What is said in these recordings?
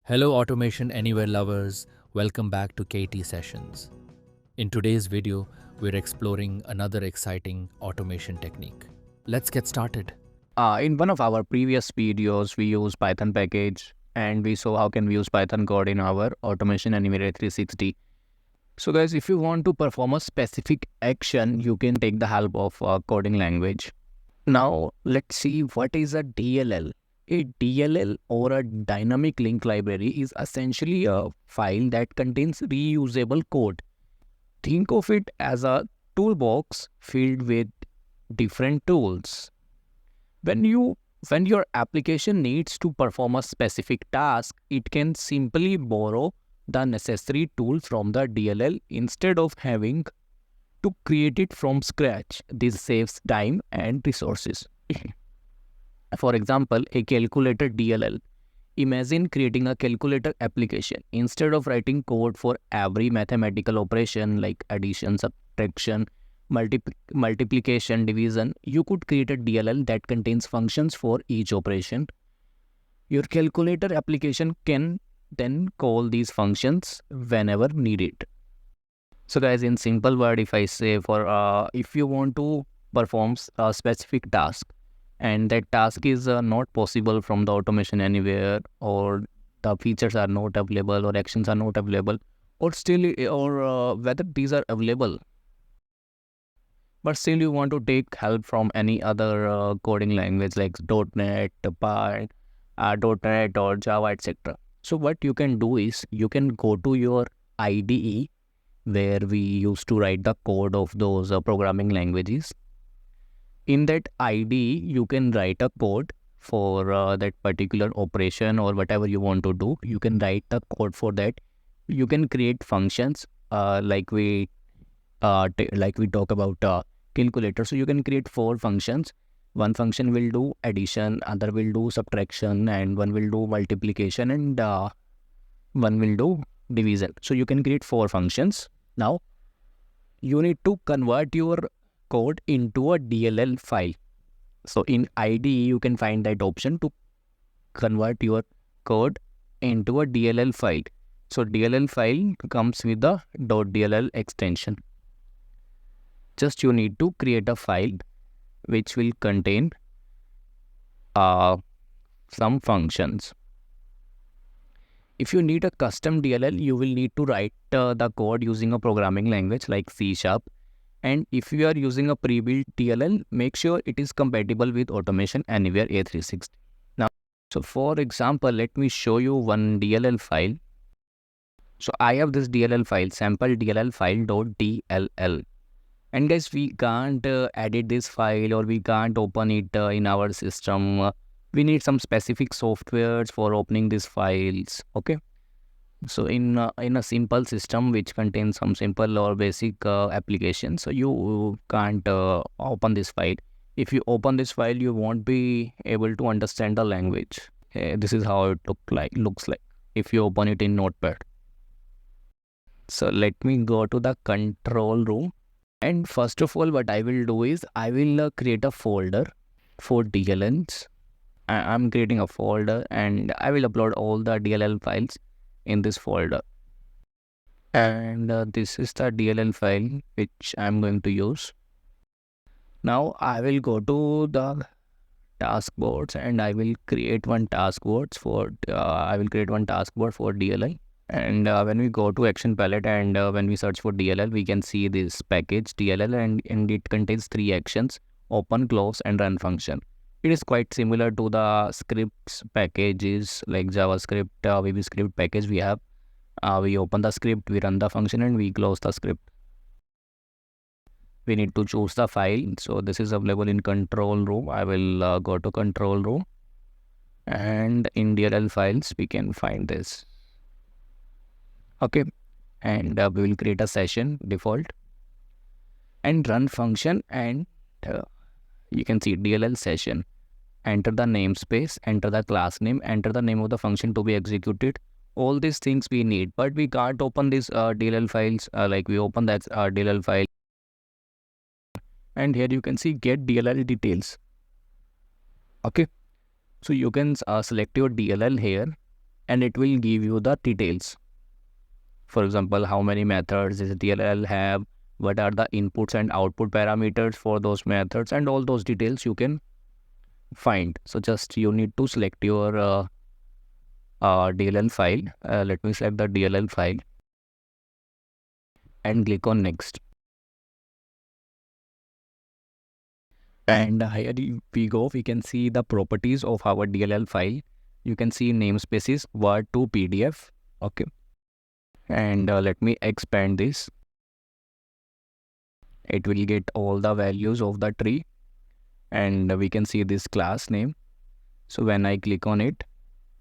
Hello Automation Anywhere lovers, welcome back to KT Sessions. In today's video, we're exploring another exciting automation technique. Let's get started. In one of our previous videos, we used Python package and we saw how can we use Python code in our Automation Anywhere A360. So guys, if you want to perform a specific action, you can take the help of a coding language. Now, let's see what is a DLL. A DLL or a dynamic link library is essentially a file that contains reusable code. Think of it as a toolbox filled with different tools. When your application needs to perform a specific task, it can simply borrow the necessary tool from the DLL instead of having to create it from scratch. This saves time and resources. For example, a calculator DLL. Imagine creating a calculator application. Instead of writing code for every mathematical operation like addition, subtraction, multiplication, division, you could create a DLL that contains functions for each operation. Your calculator application can then call these functions whenever needed. So guys, in simple word, if I say if you want to perform a specific task and that task is not possible from the Automation Anywhere, or the features are not available, or actions are not available, or whether these are available, but still you want to take help from any other coding language like .NET, Python, .NET or Java, etc. So what you can do is you can go to your IDE where we used to write the code of those programming languages. In that IDE, you can write a code for that particular operation or whatever you want to do. You can write the code for that. You can create functions like we talk about calculator. So you can create 4 functions. One function will do addition, other will do subtraction, and one will do multiplication, and one will do division. So you can create 4 functions. Now you need to convert your code into a DLL file. So in IDE, you can find that option to convert your code into a DLL file. So DLL file comes with the .dll extension. Just you need to create a file which will contain some functions. If you need a custom DLL, you will need to write the code using a programming language like C#. And if you are using a pre-built DLL, make sure it is compatible with Automation Anywhere A360. Now, so for example, let me show you one DLL file. So I have this DLL file, sample DLL file.dll. And guys, we can't edit this file, or we can't open it in our system. We need some specific softwares for opening these files. Okay. So in a simple system which contains some simple or basic applications, so you can't open this file. If you open this file, you won't be able to understand the language. This is how it looks like if you open it in Notepad. So let me go to the control room, and first of all, what I will do is I will create a folder for DLLs. I'm creating a folder and I will upload all the DLL files in this folder, and this is the DLL file which I'm going to use. Now I will go to the taskboards and I will create one taskboard for DLL. And when we go to action palette and when we search for DLL, we can see this package DLL, and it contains 3 actions: open, close, and run function. It is quite similar to the scripts packages like JavaScript, VB script package we have. We open the script, we run the function, and we close the script. We need to choose the file. So this is available in control room. I will go to control room, and in DLL files, we can find this. Okay. And we will create a session default and run function, and you can see DLL session. Enter the namespace, enter the class name, enter the name of the function to be executed. All these things we need, but we can't open these DLL files. Like we open that DLL file, and here you can see get DLL details. Okay, so you can select your DLL here, and it will give you the details. For example, how many methods does DLL have, what are the inputs and output parameters for those methods, and all those details you can find. So just you need to select your DLL file. Let me select the DLL file and click on next. And here we go. We can see the properties of our DLL file. You can see namespaces Word to PDF. Okay. And let me expand this. It will get all the values of the tree, and we can see this class name. So when I click on it,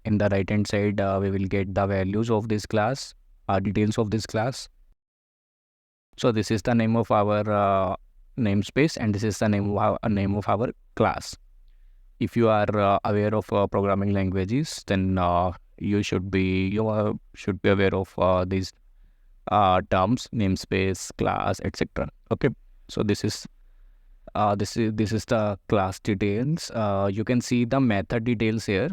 in the right hand side, we will get the values of this class, details of this class. So this is the name of our namespace, and this is the name of our class. If you are aware of programming languages, then you should be aware of these terms: namespace, class, etc. Okay, so this is the class details. You can see the method details here,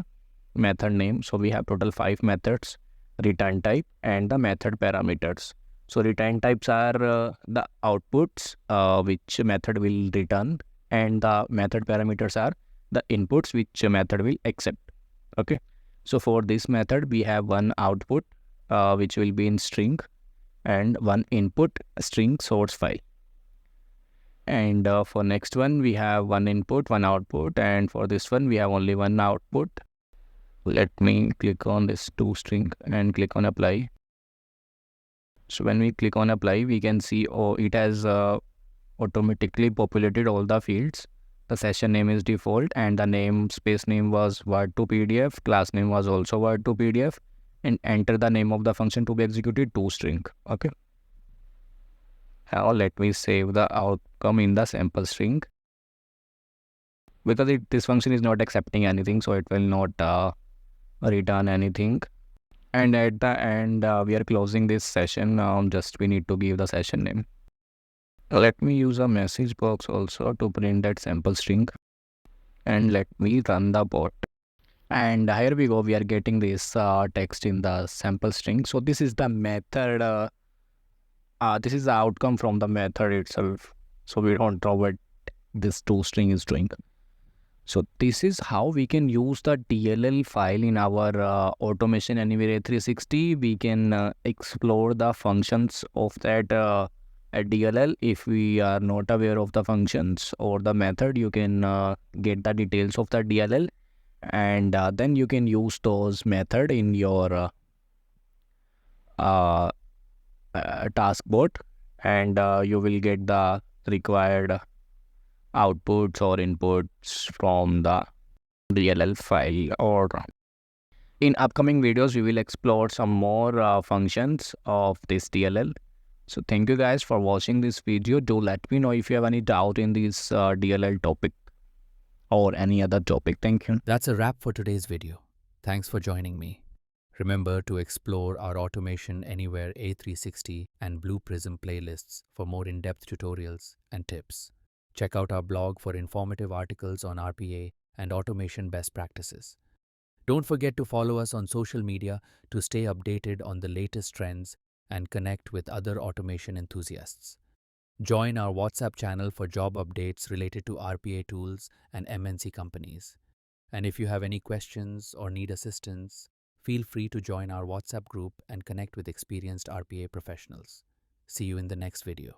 method name. So we have total 5 methods, return type, and the method parameters. So return types are the outputs which method will return, and the method parameters are the inputs which method will accept. Okay, so for this method we have one output which will be in string, and one input string source file. And for next one we have one input, one output, and for this one we have only one output. Let me click on this toString and click on apply. So when we click on apply, we can see it has automatically populated all the fields. The session name is default, and the namespace name was Word to PDF. Class name was also Word to PDF, and enter the name of the function to be executed toString. Okay. Now let me save the outcome in the sample string, because this function is not accepting anything, so it will not return anything. And at the end, we are closing this session. Just we need to give the session name. Let me use a message box also to print that sample string, and let me run the bot. And here we go. We are getting this text in the sample string. So this is the method. This is the outcome from the method itself. So we don't know what this toString is doing. So this is how we can use the DLL file in our Automation Anywhere A360. We can explore the functions of that DLL. If we are not aware of the functions or the method, you can get the details of the DLL, and then you can use those method in your task bot, and you will get the required outputs or inputs from the DLL file. Or in upcoming videos we will explore some more functions of this DLL. So thank you guys for watching this video. Do let me know if you have any doubt in this DLL topic or any other topic. Thank you. That's a wrap for today's video. Thanks for joining me. Remember to explore our Automation Anywhere A360 and Blue Prism playlists for more in-depth tutorials and tips. Check out our blog for informative articles on RPA and automation best practices. Don't forget to follow us on social media to stay updated on the latest trends and connect with other automation enthusiasts. Join our WhatsApp channel for job updates related to RPA tools and MNC companies. And if you have any questions or need assistance, feel free to join our WhatsApp group and connect with experienced RPA professionals. See you in the next video.